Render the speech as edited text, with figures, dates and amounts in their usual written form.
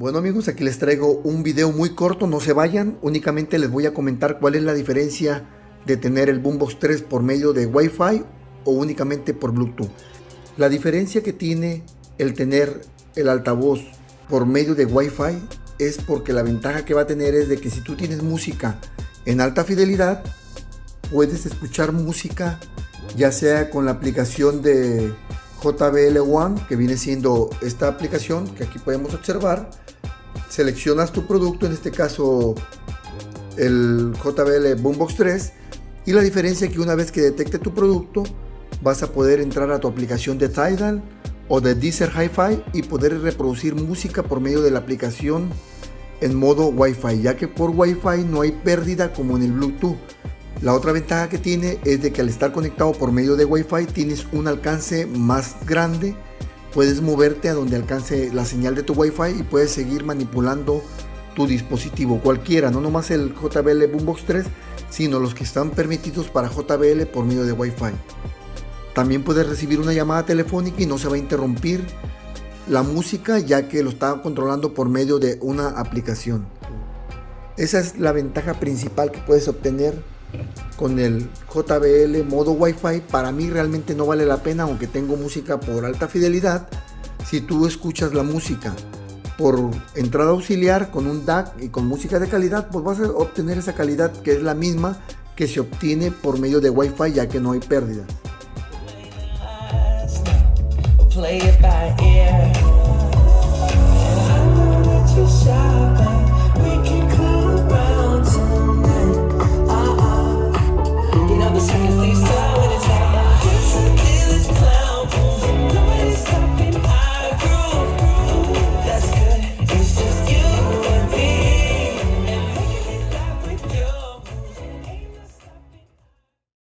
Bueno amigos, aquí les traigo un video muy corto, no se vayan, únicamente les voy a comentar cuál es la diferencia de tener el Boombox 3 por medio de Wi-Fi o únicamente por Bluetooth. La diferencia que tiene el tener el altavoz por medio de Wi-Fi es porque la ventaja que va a tener es de que si tú tienes música en alta fidelidad, puedes escuchar música ya sea con la aplicación de JBL One, que viene siendo esta aplicación que aquí podemos observar. Seleccionas tu producto, en este caso el JBL Boombox 3, y la diferencia es que una vez que detecte tu producto vas a poder entrar a tu aplicación de Tidal o de Deezer Hi-Fi y poder reproducir música por medio de la aplicación en modo Wi-Fi, ya que por Wi-Fi no hay pérdida como en el Bluetooth. La otra ventaja que tiene es de que al estar conectado por medio de Wi-Fi tienes un alcance más grande, puedes moverte a donde alcance la señal de tu Wi-Fi y puedes seguir manipulando tu dispositivo, cualquiera, no nomás el JBL Boombox 3, sino los que están permitidos para JBL por medio de Wi-Fi. También puedes recibir una llamada telefónica y no se va a interrumpir la música, ya que lo está controlando por medio de una aplicación. Esa es la ventaja principal que puedes obtener con el JBL modo Wi-Fi. Para mí realmente no vale la pena, aunque tengo música por alta fidelidad. Si tú escuchas la música por entrada auxiliar con un DAC y con música de calidad, pues vas a obtener esa calidad que es la misma que se obtiene por medio de Wi-Fi, ya que no hay pérdida. Play it by ear.